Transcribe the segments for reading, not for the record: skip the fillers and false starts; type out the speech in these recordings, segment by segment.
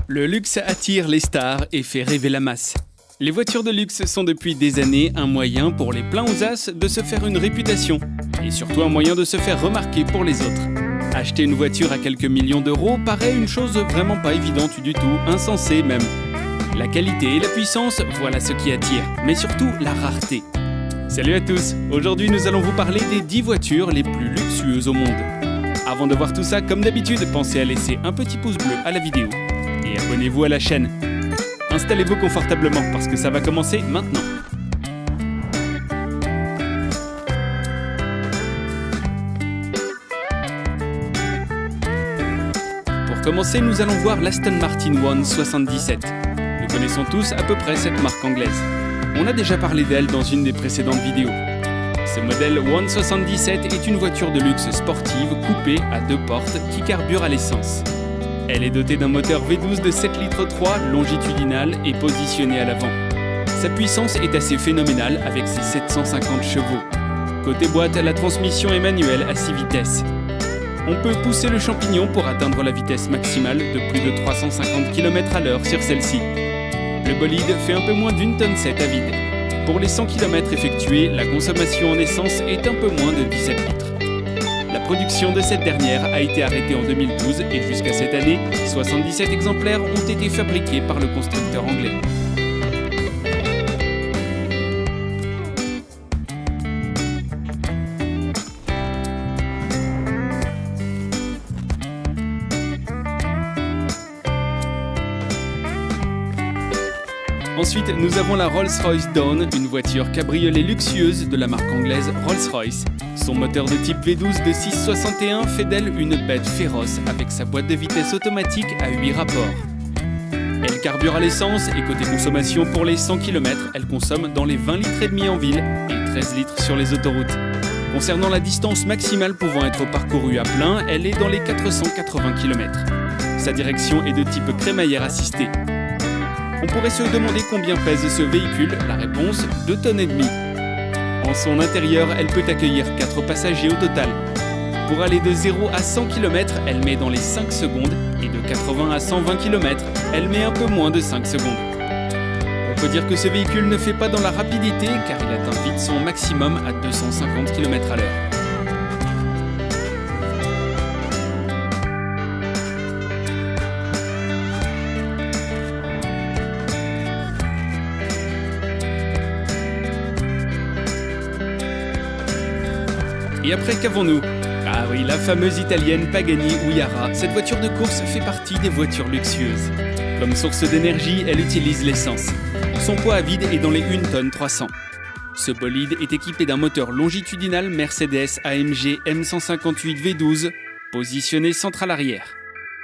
Le luxe attire les stars et fait rêver la masse. Les voitures de luxe sont depuis des années un moyen pour les pleins aux as de se faire une réputation et surtout un moyen de se faire remarquer pour les autres. Acheter une voiture à quelques millions d'euros paraît une chose vraiment pas évidente du tout, insensée même. La qualité et la puissance, voilà ce qui attire, mais surtout la rareté. Salut à tous, aujourd'hui nous allons vous parler des 10 voitures les plus luxueuses au monde. Avant de voir tout ça, comme d'habitude, pensez à laisser un petit pouce bleu à la vidéo et abonnez-vous à la chaîne. Installez-vous confortablement parce que ça va commencer maintenant. Pour commencer, nous allons voir l'Aston Martin One 77. Nous connaissons tous à peu près cette marque anglaise. On a déjà parlé d'elle dans une des précédentes vidéos. Ce modèle One 77 est une voiture de luxe sportive coupée à 2 portes qui carbure à l'essence. Elle est dotée d'un moteur V12 de 7,3 litres longitudinal et positionné à l'avant. Sa puissance est assez phénoménale avec ses 750 chevaux. Côté boîte, la transmission est manuelle à 6 vitesses. On peut pousser le champignon pour atteindre la vitesse maximale de plus de 350 km/h sur celle-ci. Le bolide fait un peu moins d'1,7 tonne à vide. Pour les 100 km effectués, la consommation en essence est un peu moins de 17 litres. La production de cette dernière a été arrêtée en 2012 et jusqu'à cette année, 77 exemplaires ont été fabriqués par le constructeur anglais. Ensuite, nous avons la Rolls-Royce Dawn, une voiture cabriolet luxueuse de la marque anglaise Rolls-Royce. Son moteur de type V12 de 6,61 fait d'elle une bête féroce avec sa boîte de vitesse automatique à 8 rapports. Elle carbure à l'essence et côté consommation pour les 100 km, elle consomme dans les 20 litres et demi en ville et 13 litres sur les autoroutes. Concernant la distance maximale pouvant être parcourue à plein, elle est dans les 480 km. Sa direction est de type crémaillère assistée. On pourrait se demander combien pèse ce véhicule, la réponse, 2,5 tonnes. En son intérieur, elle peut accueillir 4 passagers au total. Pour aller de 0 à 100 km, elle met dans les 5 secondes et de 80 à 120 km, elle met un peu moins de 5 secondes. On peut dire que ce véhicule ne fait pas dans la rapidité car il atteint vite son maximum à 250 km/h. Et après, qu'avons-nous ? Ah oui, la fameuse italienne Pagani Huayra. Cette voiture de course fait partie des voitures luxueuses. Comme source d'énergie, elle utilise l'essence. Son poids à vide est dans les 1,3 tonnes. Ce bolide est équipé d'un moteur longitudinal Mercedes AMG M158 V12, positionné central arrière.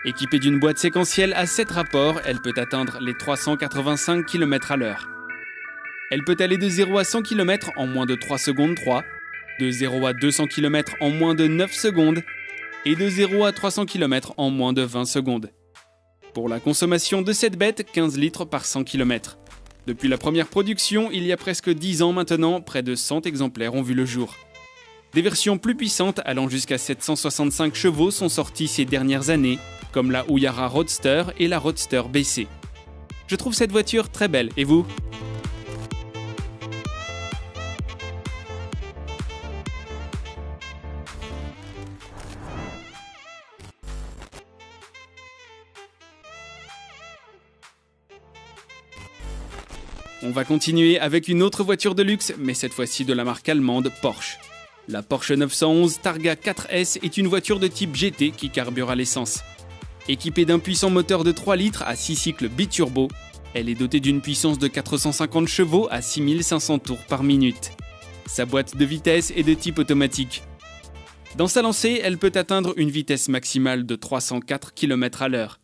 Équipée d'une boîte séquentielle à 7 rapports, elle peut atteindre les 385 km/h. Elle peut aller de 0 à 100 km en moins de 3 secondes 3, de 0 à 200 km en moins de 9 secondes et de 0 à 300 km en moins de 20 secondes. Pour la consommation de cette bête, 15 litres par 100 km. Depuis la première production, il y a presque 10 ans maintenant, près de 100 exemplaires ont vu le jour. Des versions plus puissantes allant jusqu'à 765 chevaux sont sorties ces dernières années, comme la Huayra Roadster et la Roadster BC. Je trouve cette voiture très belle, et vous ? On va continuer avec une autre voiture de luxe, mais cette fois-ci de la marque allemande Porsche. La Porsche 911 Targa 4S est une voiture de type GT qui carbure à l'essence. Équipée d'un puissant moteur de 3 litres à 6 cycles biturbo, elle est dotée d'une puissance de 450 chevaux à 6500 tours par minute. Sa boîte de vitesse est de type automatique. Dans sa lancée, elle peut atteindre une vitesse maximale de 304 km/h.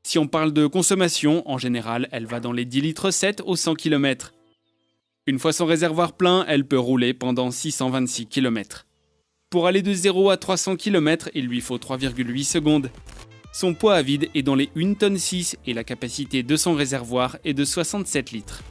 Si on parle de consommation, en général, elle va dans les 10,7 litres au 100 km. Une fois son réservoir plein, elle peut rouler pendant 626 km. Pour aller de 0 à 300 km, il lui faut 3,8 secondes. Son poids à vide est dans les 1,6 tonnes et la capacité de son réservoir est de 67 litres.